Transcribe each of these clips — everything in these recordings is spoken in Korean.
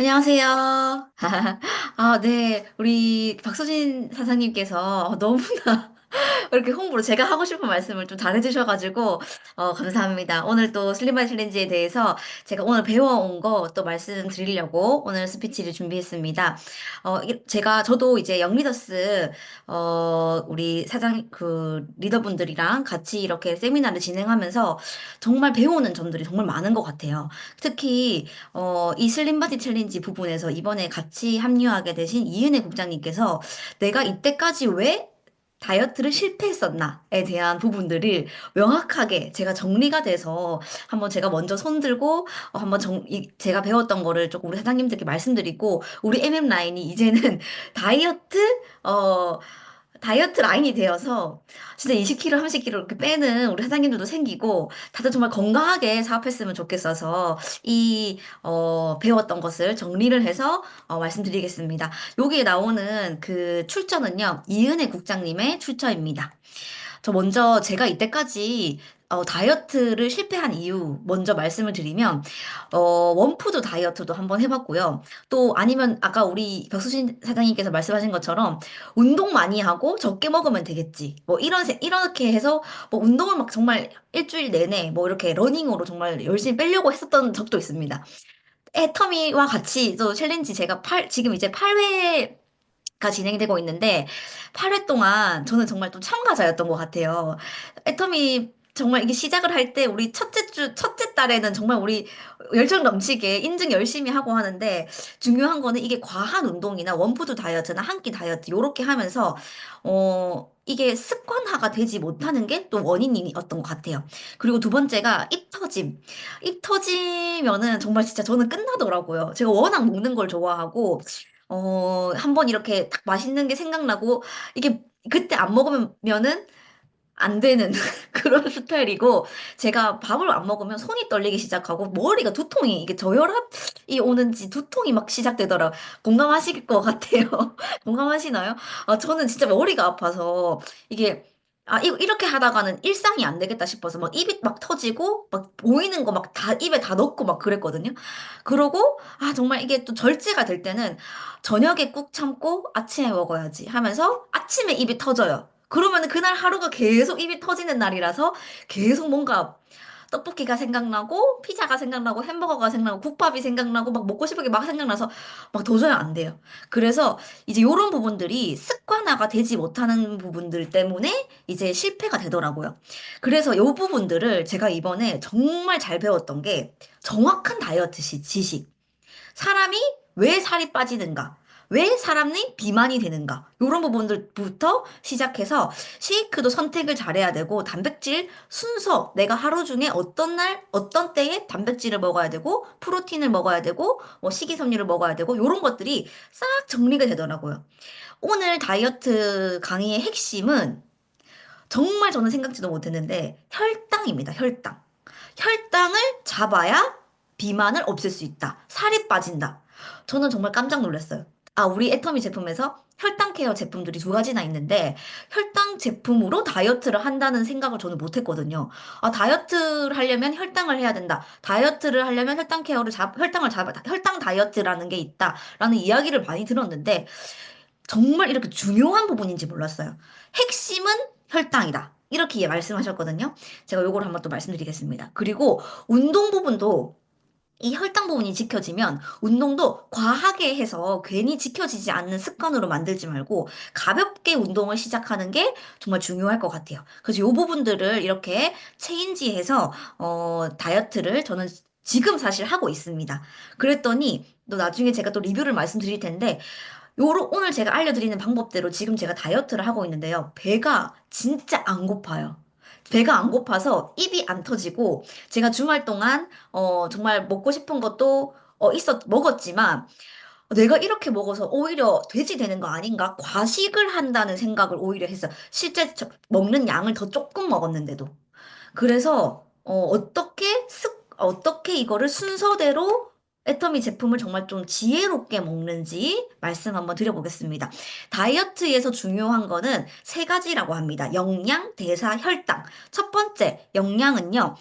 안녕하세요. 네. 우리 박서진 사장님께서 너무나 이렇게 홍보를 제가 하고 싶은 말씀을 좀 잘해 주셔 가지고 감사합니다. 오늘 또 슬림바디 챌린지에 대해서 제가 오늘 배워온 거 또 말씀드리려고 오늘 스피치를 준비했습니다. 저도 이제 영리더스 우리 사장 리더분들이랑 같이 이렇게 세미나를 진행하면서 정말 배우는 점들이 정말 많은 것 같아요. 특히 이 슬림바디 챌린지 부분에서 이번에 같이 합류하게 되신 이은혜 국장님께서 내가 이때까지 왜 다이어트를 실패했었나에 대한 부분들을 명확하게 제가 정리가 돼서 한번 제가 먼저 손들고 한번 제가 배웠던 거를 조금 우리 사장님들께 말씀드리고 우리 MM 라인이 이제는 다이어트 어 다이어트 라인이 되어서 진짜 20kg, 30kg 이렇게 빼는 우리 사장님들도 생기고 다들 정말 건강하게 사업했으면 좋겠어서 배웠던 것을 정리를 해서 말씀드리겠습니다. 여기에 나오는 그 출처는요, 이은혜 국장님의 출처입니다. 저 먼저 제가 이때까지 다이어트를 실패한 이유 먼저 말씀을 드리면 원푸드 다이어트도 한번 해봤고요. 또 아니면 아까 우리 벽수진 사장님께서 말씀하신 것처럼 운동 많이 하고 적게 먹으면 되겠지. 뭐 이렇게 해서 뭐 운동을 막 정말 일주일 내내 뭐 이렇게 러닝으로 정말 열심히 빼려고 했었던 적도 있습니다. 애터미와 같이 또 챌린지 제가 지금 이제 8회가 진행되고 있는데 8회 동안 저는 정말 또 참가자였던 것 같아요. 애터미 정말 이게 시작을 할 때 우리 첫째 달에는 정말 우리 열정 넘치게 인증 열심히 하고 하는데 중요한 거는 이게 과한 운동이나 원푸드 다이어트나 한 끼 다이어트 요렇게 하면서 이게 습관화가 되지 못하는 게 또 원인이었던 것 같아요. 그리고 두 번째가 입 터짐. 입 터지면은 정말 진짜 저는 끝나더라고요. 제가 워낙 먹는 걸 좋아하고 한번 이렇게 딱 맛있는 게 생각나고 이게 그때 안 먹으면은 안 되는 그런 스타일이고 제가 밥을 안 먹으면 손이 떨리기 시작하고 머리가 두통이 이게 저혈압이 오는지 두통이 막 시작되더라. 공감하실 것 같아요. 공감하시나요? 저는 진짜 머리가 아파서 이게 이렇게 하다가는 일상이 안 되겠다 싶어서 막 입이 막 터지고 막 보이는 거 막 다 입에 다 넣고 막 그랬거든요. 그러고 정말 이게 또 절제가 될 때는 저녁에 꾹 참고 아침에 먹어야지 하면서 아침에 입이 터져요. 그러면은 그날 하루가 계속 입이 터지는 날이라서 계속 뭔가 떡볶이가 생각나고 피자가 생각나고 햄버거가 생각나고 국밥이 생각나고 막 먹고 싶은 게 막 생각나서 막 도저히 안 돼요. 그래서 이제 요런 부분들이 습관화가 되지 못하는 부분들 때문에 이제 실패가 되더라고요. 그래서 요 부분들을 제가 이번에 정말 잘 배웠던 게 정확한 다이어트 지식. 사람이 왜 살이 빠지는가? 왜 사람이 비만이 되는가? 이런 부분들부터 시작해서 쉐이크도 선택을 잘해야 되고 단백질 순서 내가 하루 중에 어떤 날 어떤 때에 단백질을 먹어야 되고 프로틴을 먹어야 되고 뭐 식이섬유를 먹어야 되고 이런 것들이 싹 정리가 되더라고요. 오늘 다이어트 강의의 핵심은 정말 저는 생각지도 못했는데 혈당입니다. 혈당. 혈당을 잡아야 비만을 없앨 수 있다. 살이 빠진다. 저는 정말 깜짝 놀랐어요. 우리 애터미 제품에서 혈당 케어 제품들이 두 가지나 있는데 혈당 제품으로 다이어트를 한다는 생각을 저는 못 했거든요. 다이어트를 하려면 혈당을 해야 된다. 다이어트를 하려면 혈당 다이어트라는 게 있다라는 이야기를 많이 들었는데 정말 이렇게 중요한 부분인지 몰랐어요. 핵심은 혈당이다. 이렇게 말씀하셨거든요. 제가 요걸 한번 또 말씀드리겠습니다. 그리고 운동 부분도 이 혈당 부분이 지켜지면 운동도 과하게 해서 괜히 지켜지지 않는 습관으로 만들지 말고 가볍게 운동을 시작하는 게 정말 중요할 것 같아요. 그래서 요 부분들을 이렇게 체인지해서 다이어트를 저는 지금 사실 하고 있습니다. 그랬더니 또 나중에 제가 또 리뷰를 말씀드릴 텐데 오늘 제가 알려드리는 방법대로 지금 제가 다이어트를 하고 있는데요. 배가 진짜 안 고파요. 배가 안 고파서 입이 안 터지고 제가 주말 동안 정말 먹고 싶은 것도 먹었지만 내가 이렇게 먹어서 오히려 돼지 되는 거 아닌가? 과식을 한다는 생각을 오히려 했어요. 실제 먹는 양을 더 조금 먹었는데도. 그래서 어떻게 이거를 순서대로 애터미 제품을 정말 좀 지혜롭게 먹는지 말씀 한번 드려보겠습니다. 다이어트에서 중요한 거는 세 가지라고 합니다. 영양, 대사, 혈당. 첫 번째, 영양은요.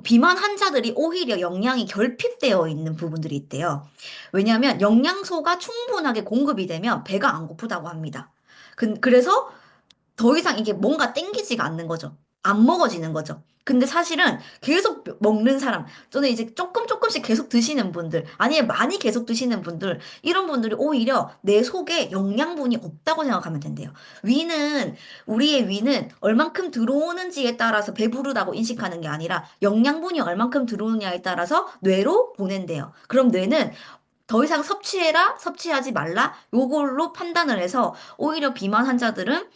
비만 환자들이 오히려 영양이 결핍되어 있는 부분들이 있대요. 왜냐하면 영양소가 충분하게 공급이 되면 배가 안 고프다고 합니다. 그래서 더 이상 이게 뭔가 땡기지가 않는 거죠. 안 먹어지는 거죠. 근데 사실은 계속 먹는 사람, 저는 이제 조금 조금씩 계속 드시는 분들, 아니면 많이 계속 드시는 분들, 이런 분들이 오히려 내 속에 영양분이 없다고 생각하면 된대요. 위는, 우리의 위는 얼만큼 들어오는지에 따라서 배부르다고 인식하는 게 아니라 영양분이 얼만큼 들어오느냐에 따라서 뇌로 보낸대요. 그럼 뇌는 더 이상 섭취해라, 섭취하지 말라, 요걸로 판단을 해서 오히려 비만 환자들은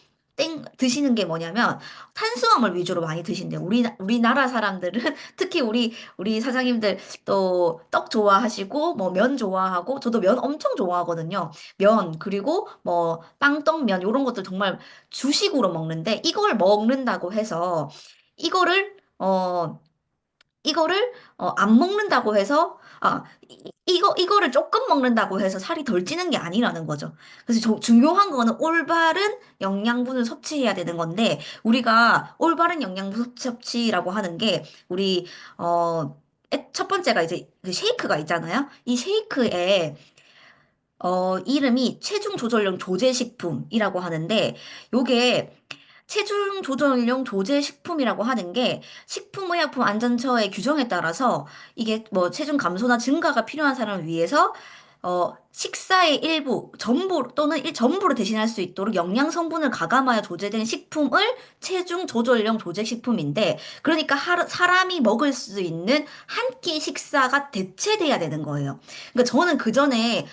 드시는 게 뭐냐면 탄수화물 위주로 많이 드신대요. 우리나라 사람들은 특히 우리 사장님들 또 떡 좋아하시고 뭐 면 좋아하고 저도 면 엄청 좋아하거든요. 면 그리고 뭐 빵떡면 이런 것들 정말 주식으로 먹는데 이걸 먹는다고 해서 이거를 안 먹는다고 해서, 이거를 조금 먹는다고 해서 살이 덜 찌는 게 아니라는 거죠. 그래서 중요한 거는 올바른 영양분을 섭취해야 되는 건데, 우리가 올바른 영양분 섭취라고 하는 게, 첫 번째가 이제 그 쉐이크가 있잖아요. 이 쉐이크에, 이름이 체중 조절용 조제식품이라고 하는데, 요게 체중 조절용 조제 식품이라고 하는 게 식품의약품안전처의 규정에 따라서 이게 뭐 체중 감소나 증가가 필요한 사람을 위해서 식사의 일부, 전부 또는 전부를 대신할 수 있도록 영양 성분을 가감하여 조제된 식품을 체중 조절용 조제 식품인데 그러니까 사람이 먹을 수 있는 한 끼 식사가 대체돼야 되는 거예요. 그러니까 저는 그 전에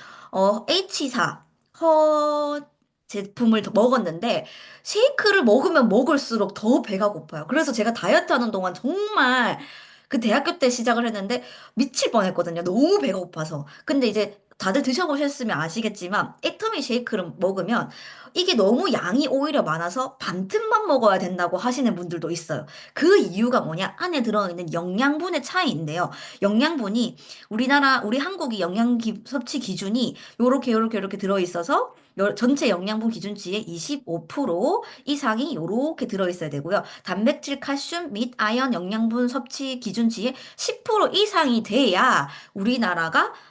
H사 허 제품을 먹었는데 쉐이크를 먹으면 먹을수록 더 배가 고파요. 그래서 제가 다이어트 하는 동안 정말 그 대학교 때 시작을 했는데 미칠 뻔했거든요. 너무 배가 고파서. 근데 이제 다들 드셔보셨으면 아시겠지만 애터미 쉐이크를 먹으면 이게 너무 양이 오히려 많아서 반 틈만 먹어야 된다고 하시는 분들도 있어요. 그 이유가 뭐냐? 안에 들어있는 영양분의 차이인데요. 영양분이 우리 한국이 섭취 기준이 요렇게 들어있어서 전체 영양분 기준치의 25% 이상이 요렇게 들어있어야 되고요. 단백질, 칼슘 및 아연 영양분 섭취 기준치의 10% 이상이 돼야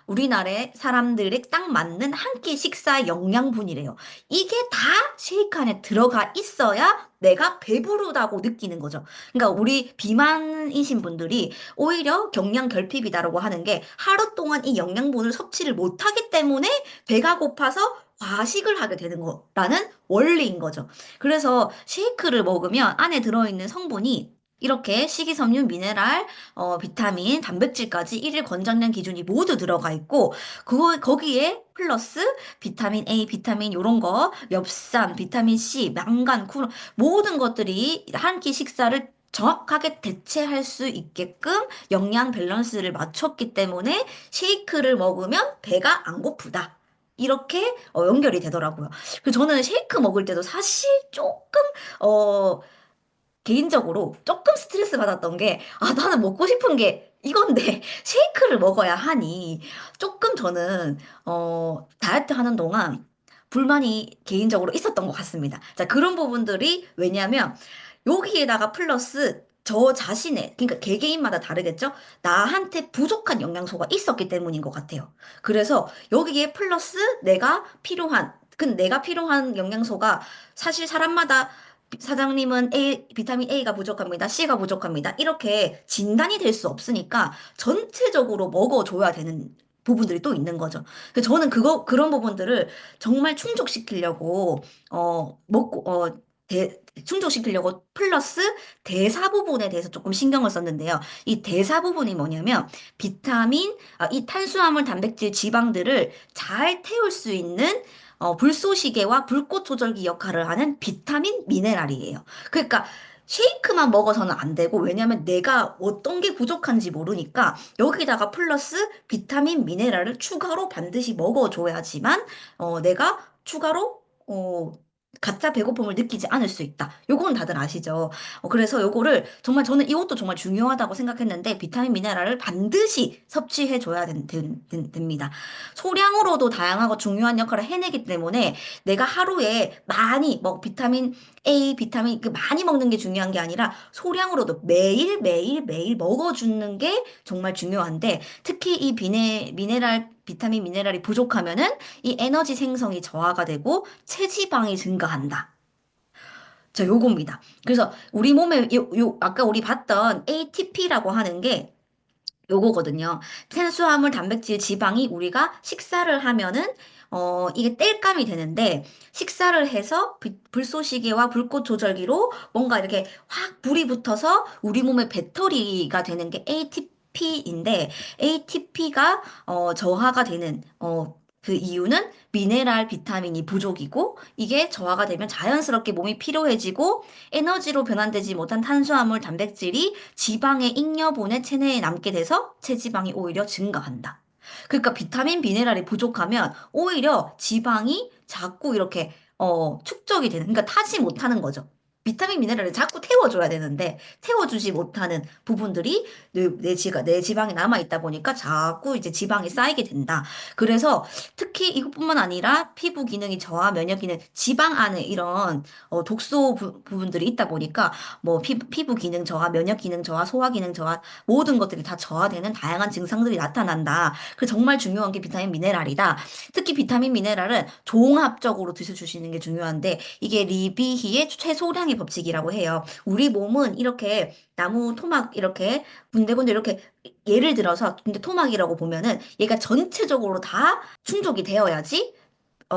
우리나라의 사람들이 딱 맞는 한 끼 식사 영양분이래요. 이게 다 쉐이크 안에 들어가 있어야 내가 배부르다고 느끼는 거죠. 그러니까 우리 비만이신 분들이 오히려 경량 결핍이다라고 하는 게 하루 동안 이 영양분을 섭취를 못하기 때문에 배가 고파서 과식을 하게 되는 거라는 원리인 거죠. 그래서 쉐이크를 먹으면 안에 들어있는 성분이 이렇게 식이섬유, 미네랄, 비타민, 단백질까지 일일 권장량 기준이 모두 들어가 있고, 거기에 플러스 비타민 A, 비타민 요런 거, 엽산, 비타민 C, 망간, 쿠른 모든 것들이 한 끼 식사를 정확하게 대체할 수 있게끔 영양 밸런스를 맞췄기 때문에 쉐이크를 먹으면 배가 안 고프다. 이렇게 연결이 되더라고요. 그래서 저는 쉐이크 먹을 때도 사실 조금 어, 개인적으로 조금 스트레스 받았던 게, 나는 먹고 싶은 게 이건데, 쉐이크를 먹어야 하니, 조금 저는, 다이어트 하는 동안 불만이 개인적으로 있었던 것 같습니다. 자, 그런 부분들이 왜냐면, 여기에다가 플러스 저 자신의, 그러니까 개개인마다 다르겠죠? 나한테 부족한 영양소가 있었기 때문인 것 같아요. 그래서 여기에 플러스 내가 필요한 영양소가 사실 사람마다 사장님은 비타민 A가 부족합니다. C가 부족합니다. 이렇게 진단이 될 수 없으니까 전체적으로 먹어줘야 되는 부분들이 또 있는 거죠. 그래서 저는 그런 부분들을 정말 충족시키려고, 충족시키려고 플러스 대사 부분에 대해서 조금 신경을 썼는데요. 이 대사 부분이 뭐냐면 이 탄수화물, 단백질, 지방들을 잘 태울 수 있는 불쏘시개와 불꽃 조절기 역할을 하는 비타민 미네랄이에요. 그러니까 쉐이크만 먹어서는 안 되고 왜냐면 내가 어떤 게 부족한지 모르니까 여기다가 플러스 비타민 미네랄을 추가로 반드시 먹어줘야지만 내가 추가로 가짜 배고픔을 느끼지 않을 수 있다. 요건 다들 아시죠? 그래서 요거를 정말 저는 이것도 정말 중요하다고 생각했는데 비타민 미네랄을 반드시 섭취해 줘야 됩니다. 소량으로도 다양하고 중요한 역할을 해내기 때문에 내가 하루에 많이 비타민 A, 비타민 그 많이 먹는 게 중요한 게 아니라 소량으로도 매일 매일 매일 먹어주는 게 정말 중요한데 특히 이 비타민 미네랄이 부족하면은 이 에너지 생성이 저하가 되고 체지방이 증가한다. 자, 요겁니다. 그래서 우리 몸에 아까 우리 봤던 ATP라고 하는 게 요거거든요. 탄수화물, 단백질, 지방이 우리가 식사를 하면은 이게 땔감이 되는데 식사를 해서 불쏘시개와 불꽃 조절기로 뭔가 이렇게 확 불이 붙어서 우리 몸의 배터리가 되는 게 ATP인데 ATP가 저하가 되는 그 이유는 미네랄 비타민이 부족이고 이게 저하가 되면 자연스럽게 몸이 피로해지고 에너지로 변환되지 못한 탄수화물, 단백질이 지방의 잉여분의 체내에 남게 돼서 체지방이 오히려 증가한다. 그러니까 비타민, 미네랄이 부족하면 오히려 지방이 자꾸 이렇게 축적이 되는, 그러니까 타지 못하는 거죠. 비타민, 미네랄을 자꾸 태워줘야 되는데 태워주지 못하는 부분들이 내 지방에 남아있다 보니까 자꾸 이제 지방이 쌓이게 된다. 그래서 특히 이것뿐만 아니라 피부 기능이 저하, 면역 기능, 지방 안에 이런 독소 부분들이 있다 보니까 뭐 피부 기능 저하, 면역 기능 저하, 소화 기능 저하 모든 것들이 다 저하되는 다양한 증상들이 나타난다. 그 정말 중요한 게 비타민 미네랄이다. 특히 비타민 미네랄은 종합적으로 드셔주시는 게 중요한데 이게 리비히의 최소량의 법칙이라고 해요. 우리 몸은 이렇게 나무 토막 이렇게 군데군데 이렇게 예를 들어서 근데 토막이라고 보면은 얘가 전체적으로 다 충족이 되어야지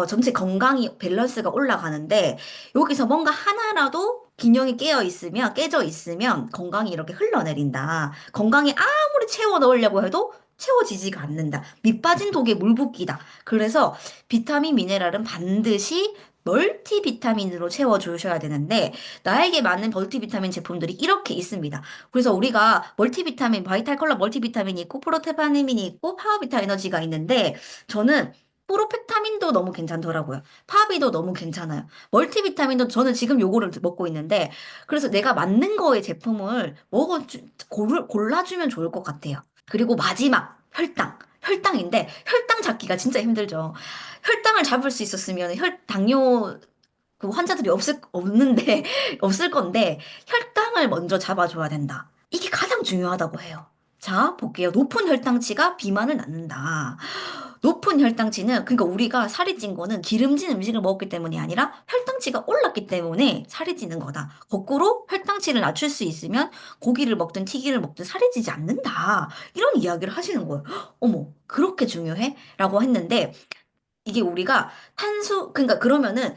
전체 건강이 밸런스가 올라가는데 여기서 뭔가 하나라도 균형이 깨져 있으면 건강이 이렇게 흘러내린다. 건강에 아무리 채워 넣으려고 해도 채워지지가 않는다. 밑 빠진 독에 물 붓기다. 그래서 비타민 미네랄은 반드시 멀티비타민으로 채워주셔야 되는데 나에게 맞는 멀티비타민 제품들이 이렇게 있습니다. 그래서 우리가 멀티비타민, 바이탈 컬러 멀티비타민이 있고 프로테파민이 있고 파워비타 에너지가 있는데 저는 프로페타민도 너무 괜찮더라고요. 파비도 너무 괜찮아요. 멀티비타민도 저는 지금 요거를 먹고 있는데, 그래서 내가 맞는 거의 제품을 골라주면 좋을 것 같아요. 그리고 마지막, 혈당. 혈당인데, 혈당 잡기가 진짜 힘들죠. 혈당을 잡을 수 있었으면, 당뇨 그 환자들이 없는데, 없을 건데, 혈당을 먼저 잡아줘야 된다. 이게 가장 중요하다고 해요. 자, 볼게요. 높은 혈당치가 비만을 낳는다. 높은 혈당치는 그러니까 우리가 살이 찐 거는 기름진 음식을 먹었기 때문이 아니라 혈당치가 올랐기 때문에 살이 찌는 거다. 거꾸로 혈당치를 낮출 수 있으면 고기를 먹든 튀기를 먹든 살이 찌지 않는다. 이런 이야기를 하시는 거예요. 헉, 어머, 그렇게 중요해? 라고 했는데 이게 우리가 그러니까 그러면은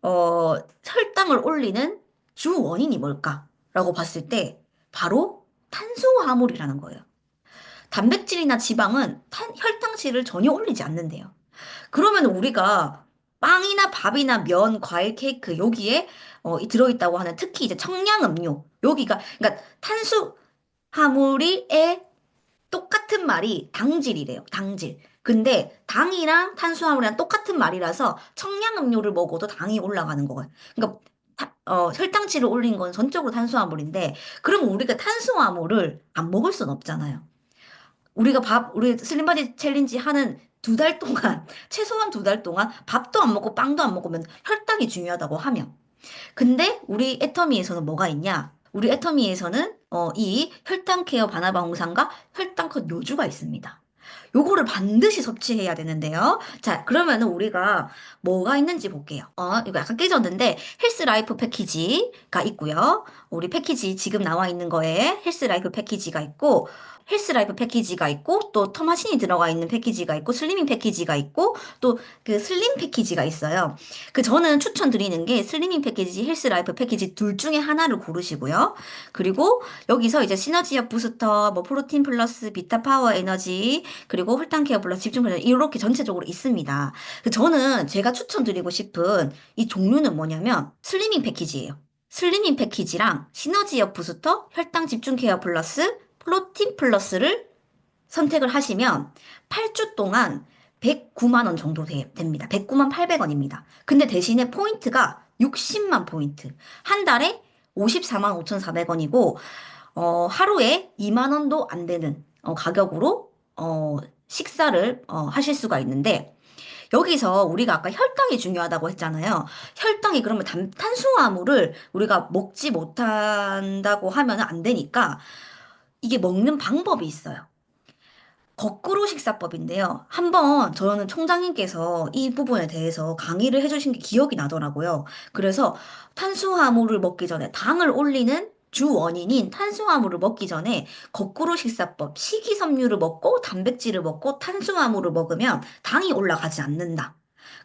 혈당을 올리는 주 원인이 뭘까? 라고 봤을 때 바로 탄수화물이라는 거예요. 단백질이나 지방은 혈당치를 전혀 올리지 않는데요. 그러면 우리가 빵이나 밥이나 면, 과일, 케이크 여기에 들어있다고 하는 특히 이제 청량음료 여기가 그러니까 탄수화물이에 똑같은 말이 당질이래요. 당질. 근데 당이랑 탄수화물이랑 똑같은 말이라서 청량음료를 먹어도 당이 올라가는 거예요. 그러니까 혈당치를 올린 건 전적으로 탄수화물인데 그럼 우리가 탄수화물을 안 먹을 순 없잖아요. 우리 슬림바디 챌린지 하는 2달 동안, 최소한 2달 동안 밥도 안 먹고 빵도 안 먹으면 혈당이 중요하다고 하면. 근데 우리 애터미에서는 뭐가 있냐? 우리 애터미에서는 이 혈당 케어 바나바 홍삼과 혈당 컷 요주가 있습니다. 요거를 반드시 섭취해야 되는데요. 자, 그러면은 우리가 뭐가 있는지 볼게요. 이거 약간 깨졌는데 헬스 라이프 패키지가 있고요. 우리 패키지 지금 나와 있는 거에 헬스 라이프 패키지가 있고 헬스 라이프 패키지가 있고 또 터마신이 들어가 있는 패키지가 있고 슬리밍 패키지가 있고 또 그 슬림 패키지가 있어요. 저는 추천드리는 게 슬리밍 패키지, 헬스 라이프 패키지 둘 중에 하나를 고르시고요. 그리고 여기서 이제 시너지업 부스터, 뭐 프로틴 플러스 비타 파워 에너지, 그리고 혈당 케어 플러스 집중 플러스 이렇게 전체적으로 있습니다. 저는 제가 추천드리고 싶은 이 종류는 뭐냐면 슬리밍 패키지예요. 슬리밍 패키지랑 시너지업 부스터, 혈당 집중 케어 플러스, 프로틴 플러스를 선택을 하시면 8주 동안 109만 원 정도 됩니다. 109만 800원입니다. 근데 대신에 포인트가 60만 포인트. 한 달에 54만 5,400원이고, 하루에 2만 원도 안 되는 가격으로 식사를 하실 수가 있는데, 여기서 우리가 아까 혈당이 중요하다고 했잖아요. 혈당이 그러면 탄수화물을 우리가 먹지 못한다고 하면 안 되니까 이게 먹는 방법이 있어요. 거꾸로 식사법인데요. 한번 저는 총장님께서 이 부분에 대해서 강의를 해주신 게 기억이 나더라고요. 그래서 탄수화물을 먹기 전에 당을 올리는 주 원인인 탄수화물을 먹기 전에 거꾸로 식사법, 식이섬유를 먹고 단백질을 먹고 탄수화물을 먹으면 당이 올라가지 않는다.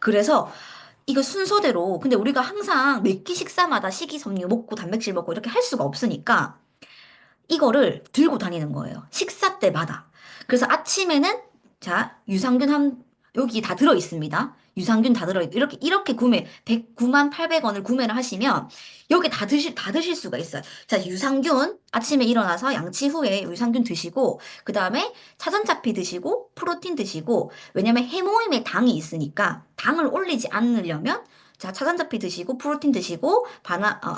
그래서 이거 순서대로, 근데 우리가 항상 몇 끼 식사마다 식이섬유 먹고 단백질 먹고 이렇게 할 수가 없으니까 이거를 들고 다니는 거예요. 식사 때마다. 그래서 아침에는 자, 유산균 여기 다 들어 있습니다. 유산균 다 들어 이렇게 109만 800원을 구매를 하시면 여기 다 드실 수가 있어요. 자, 유산균 아침에 일어나서 양치 후에 유산균 드시고 그다음에 차전자피 드시고 프로틴 드시고 왜냐면 해모임에 당이 있으니까 당을 올리지 않으려면 자, 차전자피 드시고 프로틴 드시고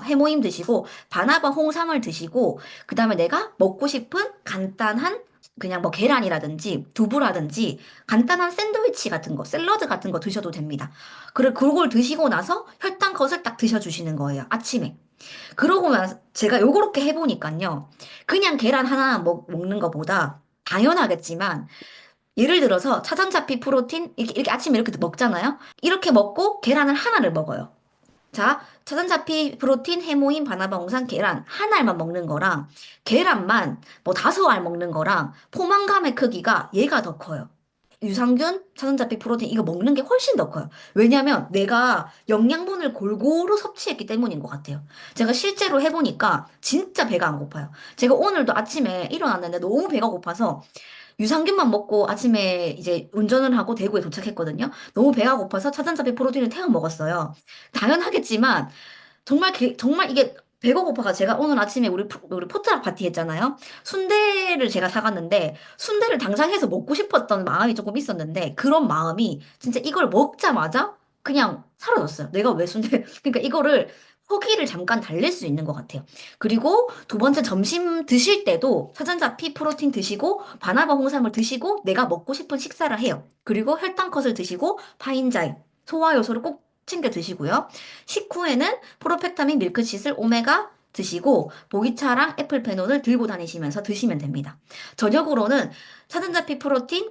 해모임 드시고 바나바 홍삼을 드시고 그다음에 내가 먹고 싶은 간단한 그냥 뭐 계란이라든지 두부라든지 간단한 샌드위치 같은 거, 샐러드 같은 거 드셔도 됩니다. 그걸 드시고 나서 혈당컷을 딱 드셔주시는 거예요. 아침에. 그러고 나서 제가 요렇게 해보니까요. 그냥 계란 하나 먹는 것보다 당연하겠지만 예를 들어서 차전자피 프로틴 이렇게 아침에 이렇게 먹잖아요. 이렇게 먹고 계란을 하나를 먹어요. 자, 차전자피, 프로틴, 해모인, 바나바홍산, 계란 한 알만 먹는 거랑 계란만 뭐 5알 먹는 거랑 포만감의 크기가 얘가 더 커요. 유산균, 차전자피, 프로틴 이거 먹는 게 훨씬 더 커요. 왜냐면 내가 영양분을 골고루 섭취했기 때문인 것 같아요. 제가 실제로 해보니까 진짜 배가 안 고파요. 제가 오늘도 아침에 일어났는데 너무 배가 고파서 유산균만 먹고 아침에 이제 운전을 하고 대구에 도착했거든요. 너무 배가 고파서 차전자피 프로틴을 태워 먹었어요. 당연하겠지만 정말 이게 배가 고파가 제가 오늘 아침에 우리 포트락 파티 했잖아요. 순대를 제가 사갔는데 순대를 당장 해서 먹고 싶었던 마음이 조금 있었는데 그런 마음이 진짜 이걸 먹자마자 그냥 사라졌어요. 내가 왜 순대 그러니까 이거를 허기를 잠깐 달랠 수 있는 것 같아요. 그리고 두 번째 점심 드실 때도 사전자피 프로틴 드시고 바나바 홍삼을 드시고 내가 먹고 싶은 식사를 해요. 그리고 혈당컷을 드시고 파인자이 소화 요소를 꼭 챙겨 드시고요. 식후에는 프로펙타민 밀크시슬 오메가 드시고 보기차랑 애플페놀을 들고 다니시면서 드시면 됩니다. 저녁으로는 차전자피 프로틴,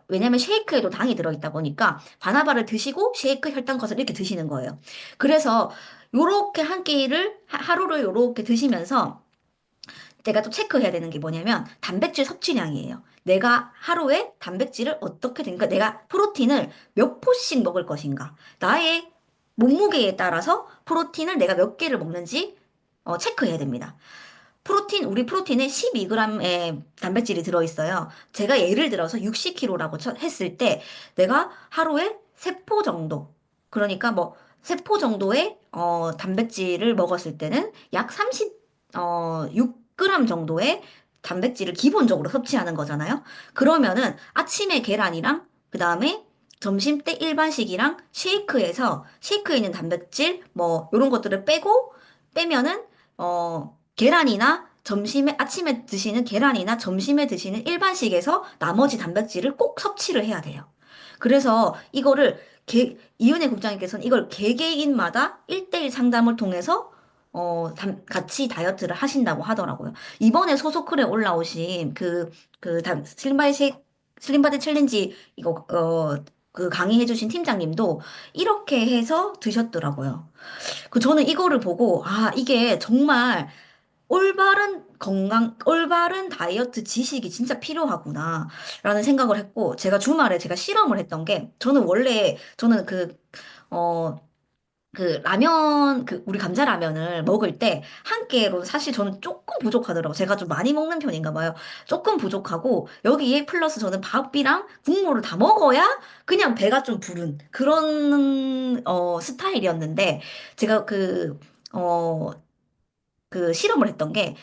왜냐면 쉐이크에도 당이 들어있다 보니까 바나바를 드시고 쉐이크 혈당컷을 이렇게 드시는 거예요. 그래서 요렇게 한 끼를 하루를 요렇게 드시면서 내가 또 체크해야 되는 게 뭐냐면 단백질 섭취량이에요. 내가 하루에 단백질을 어떻게 된가? 내가 프로틴을 몇 포씩 먹을 것인가? 나의 몸무게에 따라서 프로틴을 내가 몇 개를 먹는지 체크해야 됩니다. 우리 프로틴에 12g의 단백질이 들어있어요. 제가 예를 들어서 60kg라고 했을 때 내가 하루에 3포 정도, 그러니까 뭐 3포 정도의 단백질을 먹었을 때는 약 6g 정도의 단백질을 기본적으로 섭취하는 거잖아요. 그러면은 아침에 계란이랑 그 다음에 점심 때 일반식이랑 쉐이크에 있는 단백질 뭐 이런 것들을 빼면은 계란이나 아침에 드시는 계란이나 점심에 드시는 일반식에서 나머지 단백질을 꼭 섭취를 해야 돼요. 그래서 이은혜 국장님께서는 이걸 개개인마다 1대1 상담을 통해서 같이 다이어트를 하신다고 하더라고요. 이번에 소속글에 올라오신 슬림바디 챌린지 그 강의해주신 팀장님도 이렇게 해서 드셨더라고요. 저는 이거를 보고, 아, 이게 정말 올바른 다이어트 지식이 진짜 필요하구나, 라는 생각을 했고, 제가 주말에 제가 실험을 했던 게, 저는 어, 우리 감자라면을 먹을 때, 한 끼로 사실 저는 조금 부족하더라고요. 제가 좀 많이 먹는 편인가 봐요. 조금 부족하고, 여기에 플러스 저는 밥이랑 국물을 다 먹어야 그냥 배가 좀 부른 그런, 스타일이었는데, 제가 어, 실험을 했던 게,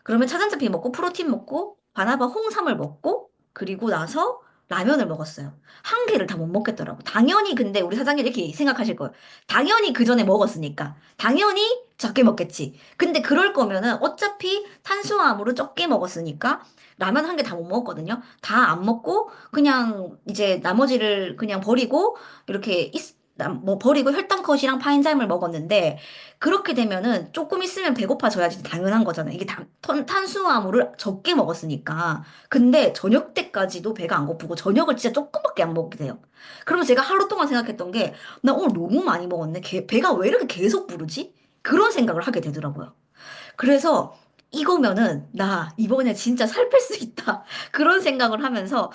그러면 차전자피 먹고 프로틴 먹고 바나바 홍삼을 먹고 그리고 나서 라면을 먹었어요. 한 개를 다 못 먹겠더라고. 당연히 근데 우리 사장님 이렇게 생각하실 거예요. 당연히 그 전에 먹었으니까. 당연히 적게 먹겠지. 근데 그럴 거면은 어차피 탄수화물을 적게 먹었으니까 라면 한 개 다 못 먹었거든요. 다 안 먹고 그냥 이제 나머지를 그냥 버리고 이렇게 뭐 버리고 혈당컷이랑 파인삶을 먹었는데 그렇게 되면은 조금 있으면 배고파져야지 당연한 거잖아요. 이게 탄수화물을 적게 먹었으니까. 근데 저녁 때까지도 배가 안 고프고 저녁을 진짜 조금밖에 안 먹게 돼요. 그러면 제가 하루 동안 생각했던 게 나 오늘 너무 많이 먹었네. 배가 왜 이렇게 계속 부르지? 그런 생각을 하게 되더라고요. 그래서 이거면은 나 이번에 진짜 살 뺄 수 있다. 그런 생각을 하면서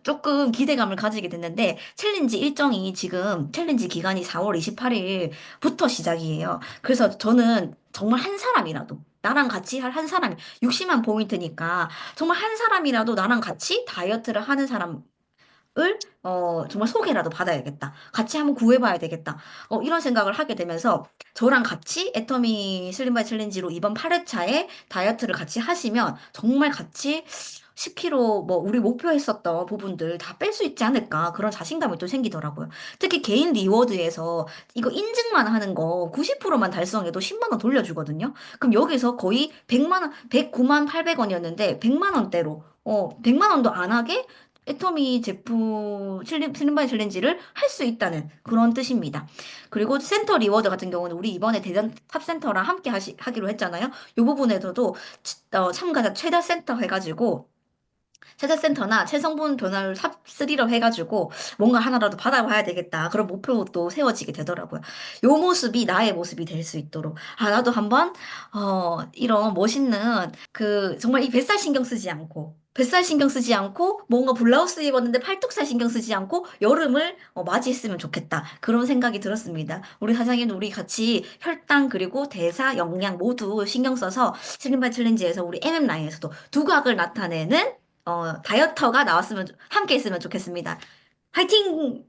조금 기대감을 가지게 됐는데 챌린지 일정이 지금 챌린지 기간이 4월 28일부터 시작이에요. 그래서 저는 정말 한 사람이라도 나랑 같이 할 한 사람이 60만 포인트니까 정말 한 사람이라도 나랑 같이 다이어트를 하는 사람 을 정말 소개라도 받아야겠다. 같이 한번 구해봐야 되겠다. 이런 생각을 하게 되면서 저랑 같이 애터미 슬림바이 챌린지로 이번 8회차에 다이어트를 같이 하시면 정말 같이 10kg 뭐 우리 목표했었던 부분들 다 뺄 수 있지 않을까 그런 자신감이 또 생기더라고요. 특히 개인 리워드에서 이거 인증만 하는 거 90%만 달성해도 10만 원 돌려주거든요. 그럼 여기서 거의 100만 원, 109만 800원이었는데 100만 원대로 100만 원도 안 하게 애터미 제품 슬림바디 챌린지를 할 수 있다는 그런 뜻입니다. 그리고 센터 리워드 같은 경우는 우리 이번에 대전 탑센터랑 함께 하기로 했잖아요. 이 부분에서도 참가자 최다 센터 해가지고 세대센터나 체성분 변화를 삽3로 해가지고 뭔가 하나라도 받아봐야 되겠다. 그런 목표도 세워지게 되더라고요. 요 모습이 나의 모습이 될 수 있도록. 나도 한번, 이런 멋있는, 정말 이 뱃살 신경 쓰지 않고, 뱃살 신경 쓰지 않고, 뭔가 블라우스 입었는데 팔뚝살 신경 쓰지 않고, 여름을 맞이했으면 좋겠다. 그런 생각이 들었습니다. 우리 사장님, 우리 같이 혈당, 그리고 대사, 영양 모두 신경 써서 슬림바 챌린지에서 우리 MM 라인에서도 두각을 나타내는 다이어터가 함께 있으면 좋겠습니다. 화이팅!